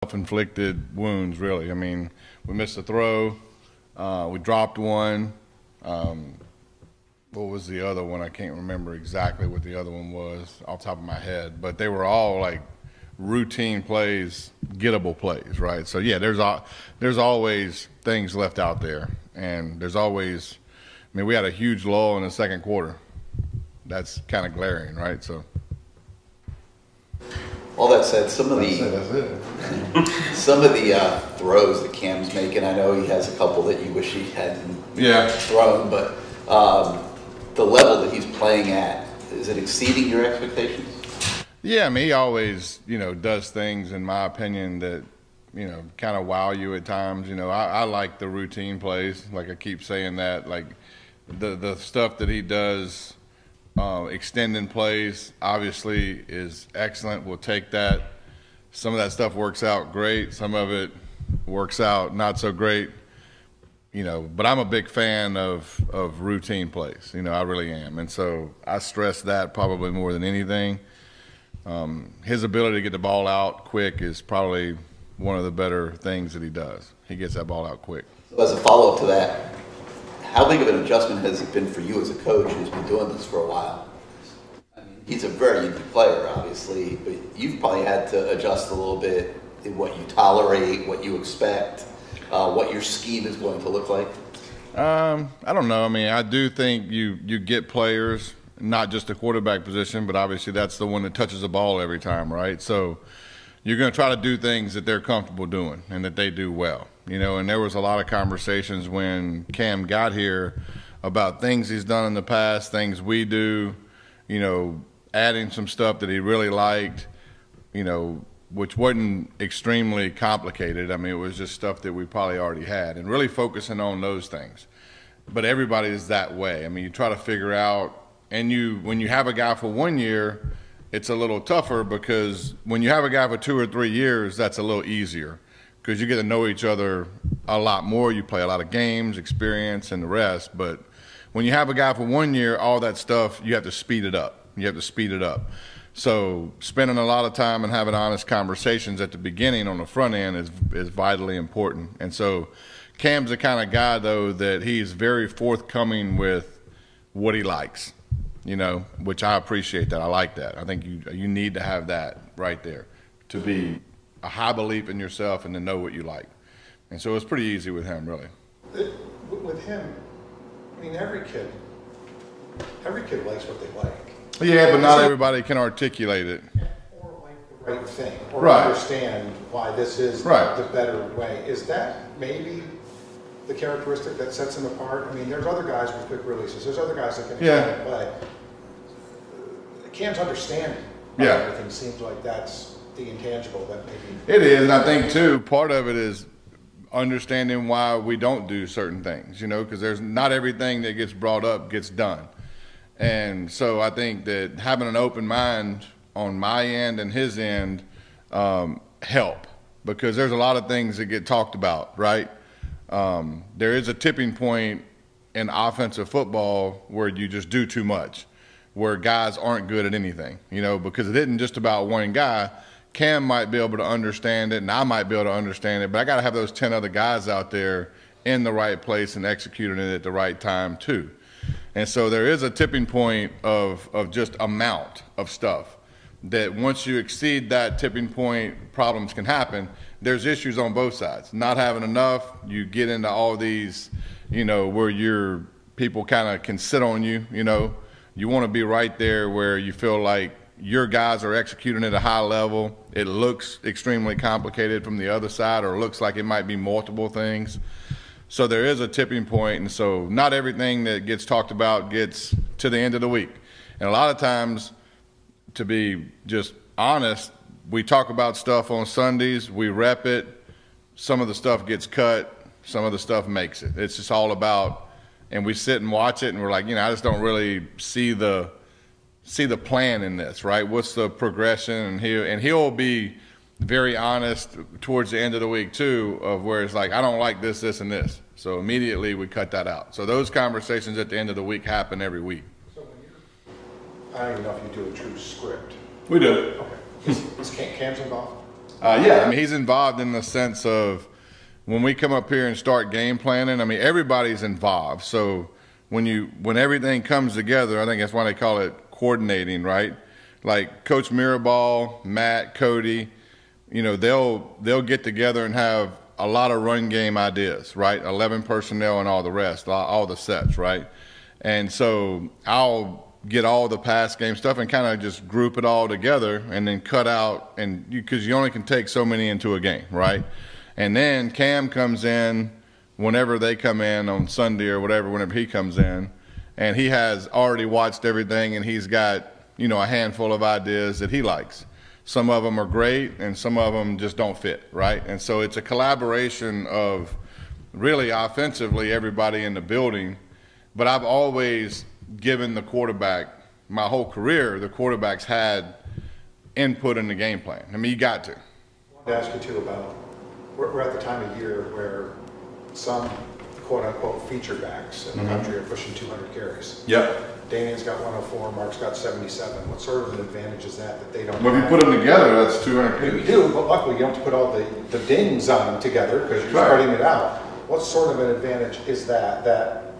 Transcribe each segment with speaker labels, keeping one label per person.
Speaker 1: self-inflicted wounds, really. I mean, we missed a throw, we dropped one. What was the other one? I can't remember exactly what the other one was off the top of my head, but they were all like routine plays, gettable plays, right? So yeah, there's always things left out there, and there's always. I mean, we had a huge lull in the second quarter. That's kind of glaring, right? So.
Speaker 2: All that said, some of the throws that Cam's making, I know he has a couple that you wish he hadn't thrown, but the level that he's playing at, is it exceeding your expectations?
Speaker 1: Yeah, I mean, he always, does things, in my opinion, that, kind of wow you at times. I like the routine plays. Like I keep saying that, like the stuff that he does. Extending plays obviously is excellent. We'll take that. Some of that stuff works out great. Some of it works out not so great. But I'm a big fan of routine plays. I really am. And so I stress that probably more than anything. His ability to get the ball out quick is probably one of the better things that he does. He gets that ball out quick.
Speaker 2: So as a follow-up to that, how big of an adjustment has it been for you as a coach who's been doing this for a while? I mean, he's a very unique player, obviously, but you've probably had to adjust a little bit in what you tolerate, what you expect, what your scheme is going to look like.
Speaker 1: I don't know. I mean, I do think you get players, not just the quarterback position, but obviously that's the one that touches the ball every time, right? So you're going to try to do things that they're comfortable doing and that they do well. And there was a lot of conversations when Cam got here about things he's done in the past, things we do, adding some stuff that he really liked, which wasn't extremely complicated. I mean, it was just stuff that we probably already had, and really focusing on those things. But everybody is that way. I mean, you try to figure out, and when you have a guy for 1 year, it's a little tougher, because when you have a guy for 2 or 3 years, that's a little easier. Because you get to know each other a lot more. You play a lot of games, experience, and the rest. But when you have a guy for 1 year, all that stuff, you have to speed it up. So spending a lot of time and having honest conversations at the beginning on the front end is vitally important. And so Cam's the kind of guy, though, that he's very forthcoming with what he likes, which I appreciate that. I like that. I think you need to have that right there to be a high belief in yourself and to know what you like. And so it's pretty easy with him, really.
Speaker 3: With him, I mean, every kid likes what they like.
Speaker 1: Yeah, but not everybody can articulate it.
Speaker 3: Or like the right thing, or
Speaker 1: right.
Speaker 3: Understand why this is
Speaker 1: right.
Speaker 3: the better way. Is that maybe the characteristic that sets him apart? I mean, there's other guys with quick releases. There's other guys that can extend play. Cam's understanding of everything seems like that's the intangible that maybe
Speaker 1: it is. And I think too, part of it is understanding why we don't do certain things, because there's not everything that gets brought up gets done. And so I think that having an open mind on my end and his end help, because there's a lot of things that get talked about, right? There is a tipping point in offensive football where you just do too much, where guys aren't good at anything, because it isn't just about one guy. Cam might be able to understand it, and I might be able to understand it, but I got to have those 10 other guys out there in the right place and executing it at the right time too. And so there is a tipping point of just amount of stuff that once you exceed that tipping point, problems can happen. There's issues on both sides. Not having enough, you get into all these, where people kind of can sit on you, You want to be right there where you feel like your guys are executing at a high level. It looks extremely complicated from the other side, or looks like it might be multiple things. So there is a tipping point, and so not everything that gets talked about gets to the end of the week. And a lot of times, to be just honest, we talk about stuff on Sundays, we rep it, some of the stuff gets cut, some of the stuff makes it. It's just all about, and we sit and watch it, and we're like, I just don't really see the plan in this, right? What's the progression? And he'll be very honest towards the end of the week too, of where it's like, I don't like this, this, and this. So immediately we cut that out. So those conversations at the end of the week happen every week.
Speaker 3: So I don't even know if you do a true script.
Speaker 1: We do.
Speaker 3: Okay. Is Cam's involved?
Speaker 1: Yeah, I mean, he's involved in the sense of when we come up here and start game planning, I mean, everybody's involved. So when everything comes together, I think that's why they call it coordinating, right? Like Coach Mirabal, Matt, Cody, they'll get together and have a lot of run game ideas, right? 11 personnel and all the rest, all the sets, right? And so I'll get all the pass game stuff and kind of just group it all together and then cut out, and because you only can take so many into a game, right? And then Cam comes in whenever they come in on Sunday or whatever, whenever he comes in, and he has already watched everything and he's got, a handful of ideas that he likes. Some of them are great and some of them just don't fit, right? And so it's a collaboration of really offensively everybody in the building, but I've always given the quarterback, my whole career, the quarterback's had input in the game plan. I mean, you got to.
Speaker 3: I wanted to ask you too about, we're at the time of year where some quote-unquote feature backs in the country are pushing 200 carries.
Speaker 1: Yep.
Speaker 3: Damian's got 104, Mark's got 77. What sort of an advantage is that they don't
Speaker 1: Well, if you put them together, that's 200
Speaker 3: You
Speaker 1: carries.
Speaker 3: do, but luckily you don't have to put all the dings on them together because you're
Speaker 1: Right.
Speaker 3: spreading it out. What sort of an advantage is that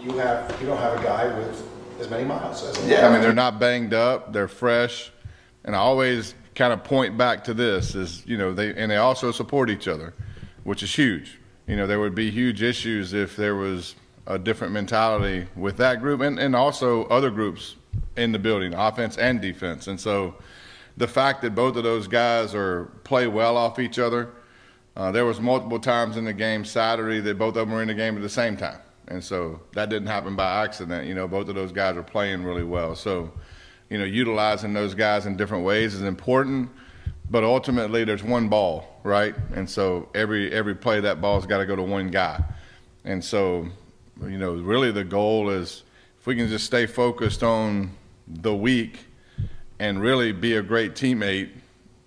Speaker 3: you don't have a guy with as many miles as
Speaker 1: Yeah, I mean, they're not banged up, they're fresh, and I always kind of point back to this is, they also support each other, which is huge. There would be huge issues if there was a different mentality with that group and also other groups in the building, offense and defense. And so the fact that both of those guys play well off each other, there was multiple times in the game Saturday that both of them were in the game at the same time. And so that didn't happen by accident. Both of those guys are playing really well. So, utilizing those guys in different ways is important, but ultimately there's one ball, right? And so every play that ball's got to go to one guy. And so, really the goal is if we can just stay focused on the week and really be a great teammate,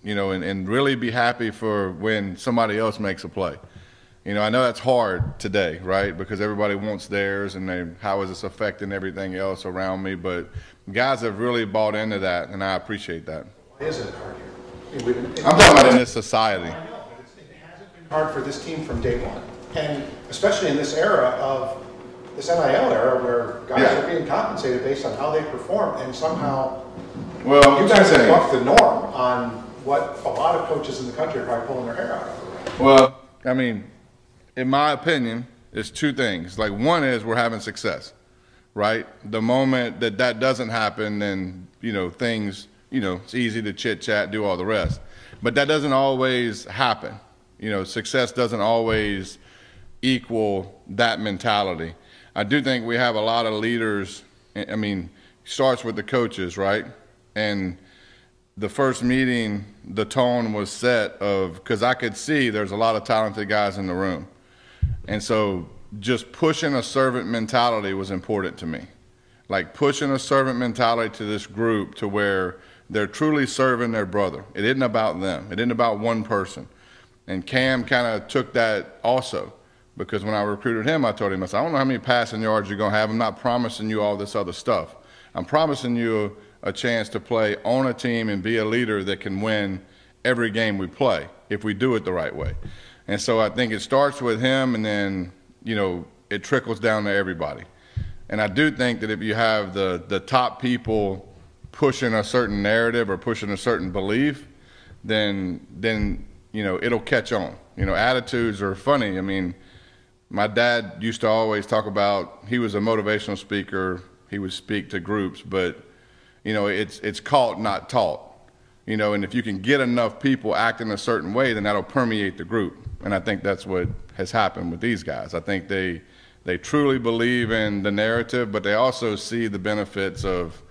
Speaker 1: and really be happy for when somebody else makes a play. I know that's hard today, right? Because everybody wants theirs and how is this affecting everything else around me? But guys have really bought into that, and I appreciate that.
Speaker 3: Why isn't it hard here?
Speaker 1: I'm talking about in this society.
Speaker 3: I know, but it hasn't been hard for this team from day one. And especially in this era of this NIL era where guys are being compensated based on how they perform, and somehow you guys have bucked the norm on what a lot of coaches in the country are probably pulling their hair out of.
Speaker 1: Well, I mean, in my opinion, it's two things. Like, one is we're having success, right? The moment that doesn't happen, then, things, it's easy to chit-chat, do all the rest. But that doesn't always happen. Success doesn't always equal that mentality. I do think we have a lot of leaders. I mean, starts with the coaches, right? And the first meeting, the tone was set because I could see there's a lot of talented guys in the room. And so just pushing a servant mentality was important to me. Like pushing a servant mentality to this group to where they're truly serving their brother. It isn't about them. It isn't about one person. And Cam kind of took that also. Because when I recruited him, I told him, I said, I don't know how many passing yards you're going to have. I'm not promising you all this other stuff. I'm promising you a chance to play on a team and be a leader that can win every game we play if we do it the right way. And so I think it starts with him, and then, it trickles down to everybody. And I do think that if you have the top people pushing a certain narrative or pushing a certain belief, then it'll catch on. Attitudes are funny. I mean, my dad used to always talk about, he was a motivational speaker. He would speak to groups, but, it's caught, not taught. And if you can get enough people acting a certain way, then that'll permeate the group. And I think that's what has happened with these guys. I think they truly believe in the narrative, but they also see the benefits of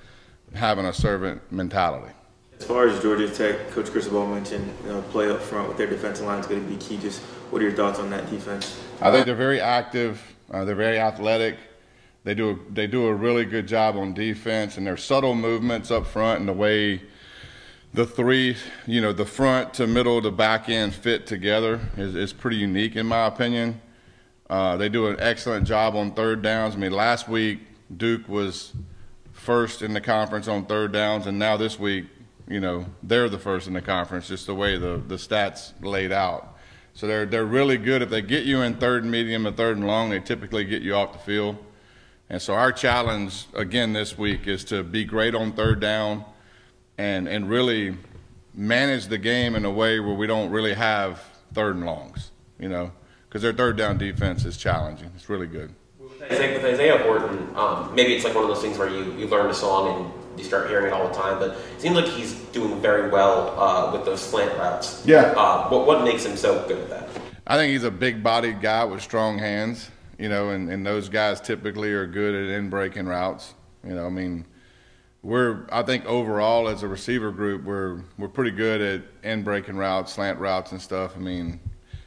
Speaker 1: having a servant mentality.
Speaker 4: As far as Georgia Tech, Coach Cristobal mentioned play up front with their defensive line is going to be key. Just what are your thoughts on that defense?
Speaker 1: I think they're very active. They're very athletic. They do a really good job on defense, and their subtle movements up front and the way the three, the front to middle to back end fit together is pretty unique in my opinion. They do an excellent job on third downs. I mean, last week Duke was first in the conference on third downs, and now this week they're the first in the conference, just the way the stats laid out. So they're really good. If they get you in third and medium and third and long, they typically get you off the field. And so our challenge, again, this week is to be great on third down and really manage the game in a way where we don't really have third and longs, because their third down defense is challenging. It's really good.
Speaker 5: With Isaiah Horton, maybe it's like one of those things where you learn a song and you start hearing it all the time, but it seems like he's doing very well with those slant routes.
Speaker 1: Yeah.
Speaker 5: What makes him so good at that?
Speaker 1: I think he's a big-bodied guy with strong hands, and those guys typically are good at in-breaking routes. I think overall as a receiver group, we're pretty good at in-breaking routes, slant routes and stuff.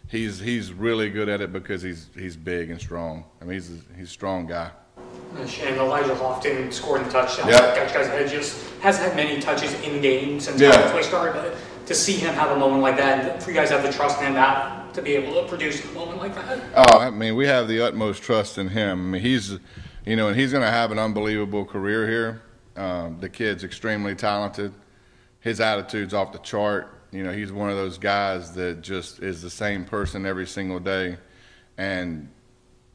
Speaker 1: He's really good at it because he's big and strong. He's a strong guy.
Speaker 6: And Elijah Lofton scored the touchdown.
Speaker 1: Yep.
Speaker 6: That guy's just hasn't had many touches in game since
Speaker 1: Yeah.
Speaker 6: he started. But to see him have a moment like that, and for you guys to have the trust in him to be able to produce a moment like that.
Speaker 1: Oh, we have the utmost trust in him. He's, and he's going to have an unbelievable career here. The kid's extremely talented. His attitude's off the chart. He's one of those guys that just is the same person every single day. And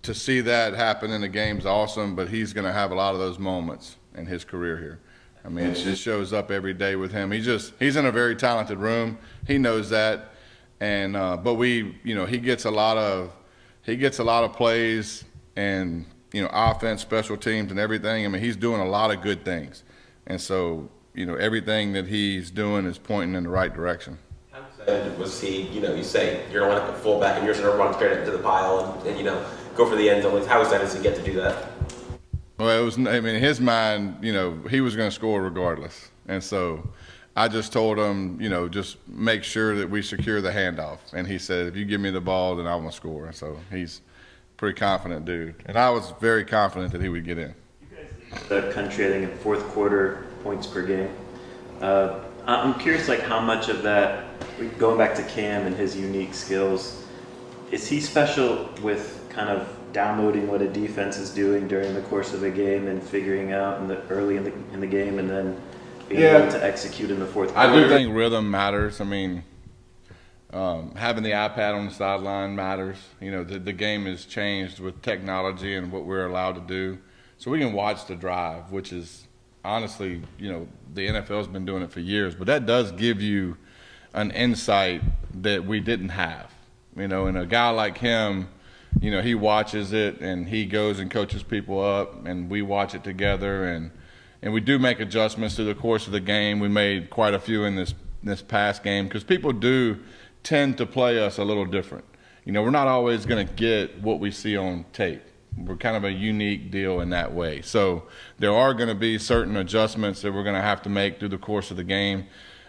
Speaker 1: to see that happen in the game's awesome, but he's going to have a lot of those moments in his career here. It just shows up every day with him. He's in a very talented room. He knows that. And but he gets a lot of plays and offense, special teams, and everything. He's doing a lot of good things, and so everything that he's doing is pointing in the right direction.
Speaker 5: How excited was he? You say you're going to line up a fullback and you're going to run straight into the pile and go for the end zone. How excited does he get to do that?
Speaker 1: Well, it was. In his mind, he was going to score regardless, and so I just told him, just make sure that we secure the handoff. And he said, if you give me the ball, then I want to score. And so he's a pretty confident dude. And I was very confident that he would get in.
Speaker 7: You guys lead the country, I think, in fourth quarter points per game. I'm curious, how much of that, going back to Cam and his unique skills, is he special with kind of downloading what a defense is doing during the course of a game and figuring out early in the game and then being able to execute in the fourth quarter?
Speaker 1: I do think rhythm matters. Having the iPad on the sideline matters. The game has changed with technology and what we're allowed to do. So we can watch the drive, which is honestly, the NFL's been doing it for years. But that does give you an insight that we didn't have. And a guy like him, he watches it and he goes and coaches people up and we watch it together and we do make adjustments through the course of the game. We made quite a few in this past game because people do tend to play us a little different. We're not always going to get what we see on tape. We're kind of a unique deal in that way. So there are going to be certain adjustments that we're going to have to make through the course of the game.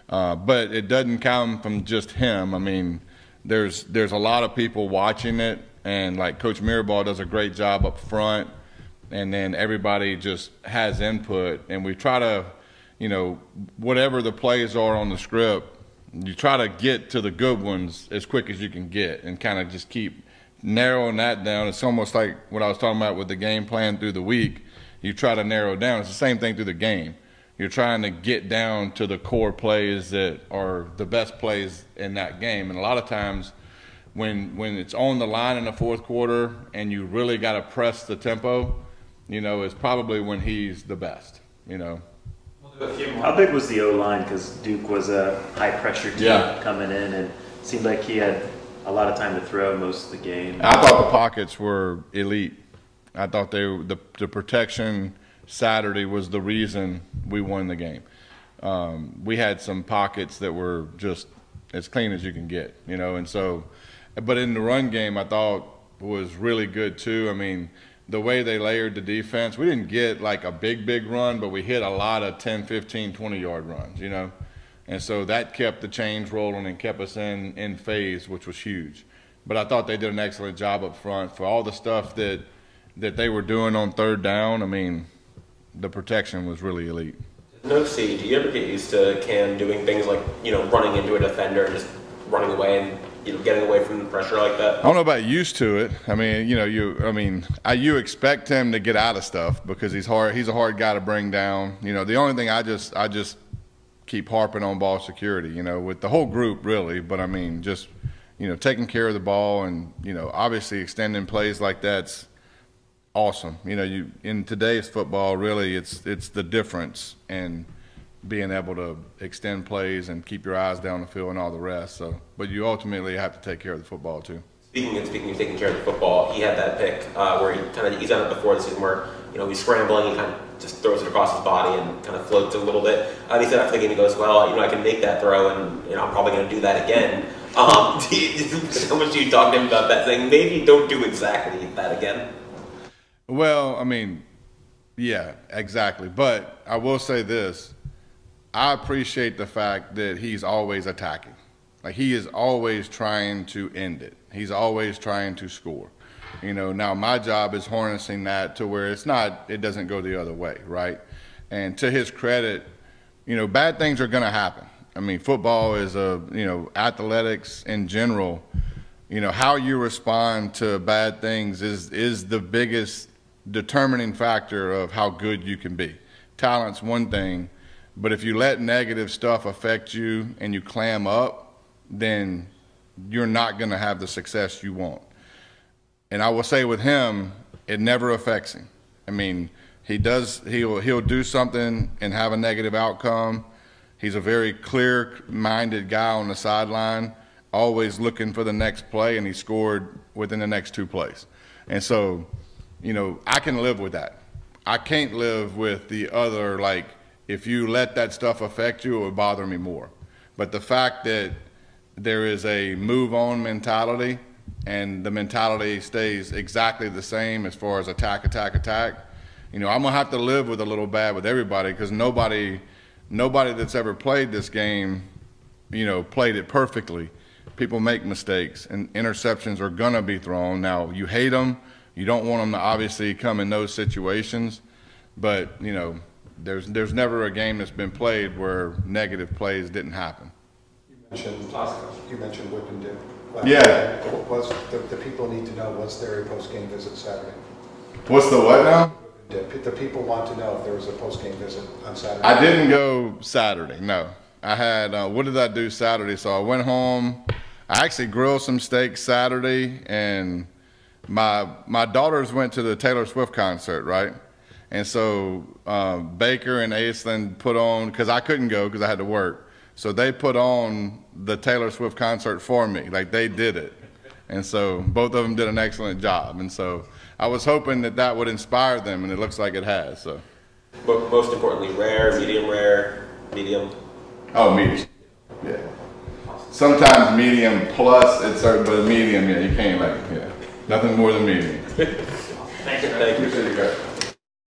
Speaker 1: But it doesn't come from just him. There's a lot of people watching it, and like Coach Mirabal does a great job up front. And then everybody just has input, and we try to, whatever the plays are on the script, you try to get to the good ones as quick as you can get and kind of just keep narrowing that down. It's almost like what I was talking about with the game plan through the week. You try to narrow it down. It's the same thing through the game. You're trying to get down to the core plays that are the best plays in that game. And a lot of times when it's on the line in the fourth quarter and you really got to press the tempo, is probably when he's the best,
Speaker 7: How big was the O-line? Because Duke was a high-pressure team coming in, and it seemed like he had a lot of time to throw most of the game.
Speaker 1: I thought the pockets were elite. I thought the protection Saturday was the reason we won the game. We had some pockets that were just as clean as you can get, and so – but in the run game I thought was really good too. The way they layered the defense, we didn't get like a big run, but we hit a lot of 10, 15, 20-yard runs, And so that kept the chains rolling and kept us in phase, which was huge. But I thought they did an excellent job up front for all the stuff that they were doing on third down. The protection was really elite.
Speaker 5: No, see, do you ever get used to Cam doing things like, running into a defender and just running away and getting away from the pressure like that?
Speaker 1: I don't know about used to it. You expect him to get out of stuff because he's hard. He's a hard guy to bring down. The only thing I just keep harping on ball security, you know, with the whole group really. But I mean, just, you know, taking care of the ball and, you know, obviously extending plays like that's awesome. You know, in today's football, really, it's the difference in being able to extend plays and keep your eyes down the field and all the rest. So, but you ultimately have to take care of the football too. Speaking
Speaker 5: of taking care of the football, he had that pick where he's done it before the season where, you know, he's scrambling, he kind of just throws it across his body and kind of floats a little bit. He said after the game, he goes, well, you know, I can make that throw and, you know, I'm probably going to do that again. How much do you talk to him about that, saying maybe don't do exactly that again?
Speaker 1: Well, I mean, yeah, exactly. But I will say this. I appreciate the fact that he's always attacking. Like, he is always trying to end it. He's always trying to score. You know, now my job is harnessing that to where it doesn't go the other way, right? And to his credit, you know, bad things are going to happen. I mean, football is you know, athletics in general, you know, how you respond to bad things is the biggest determining factor of how good you can be. Talent's one thing, but if you let negative stuff affect you and you clam up, then you're not going to have the success you want. And I will say with him, it never affects him. I mean, he'll do something and have a negative outcome. He's a very clear-minded guy on the sideline, always looking for the next play, and he scored within the next 2 plays. And so, you know, I can live with that. I can't live with the other, like, if you let that stuff affect you, it would bother me more. But the fact that there is a move-on mentality and the mentality stays exactly the same as far as attack, you know, I'm going to have to live with a little bad with everybody because nobody that's ever played this game, you know, played it perfectly. People make mistakes, and interceptions are going to be thrown. Now, you hate them. You don't want them to obviously come in those situations. But, you know, there's never a game that's been played where negative plays didn't happen.
Speaker 3: You mentioned whip and dip.
Speaker 1: Yeah.
Speaker 3: The people need to know, was there a post-game visit Saturday?
Speaker 1: What's the what now?
Speaker 3: The people want to know if there was a post-game visit on Saturday.
Speaker 1: I didn't go Saturday, no. I had, what did I do Saturday? So I went home. I actually grilled some steaks Saturday, and my daughters went to the Taylor Swift concert, right? And so Baker and Aislinn put on, because I couldn't go because I had to work, so they put on the Taylor Swift concert for me. Like, they did it. And so both of them did an excellent job. And so I was hoping that would inspire them, and it looks like it has. So.
Speaker 5: But most importantly, rare, medium? Oh,
Speaker 1: medium. Yeah. Sometimes medium plus, but medium, yeah, you can't, like, yeah. Nothing more than medium.
Speaker 6: Thank you.
Speaker 5: Thank you.
Speaker 1: Appreciate you guys.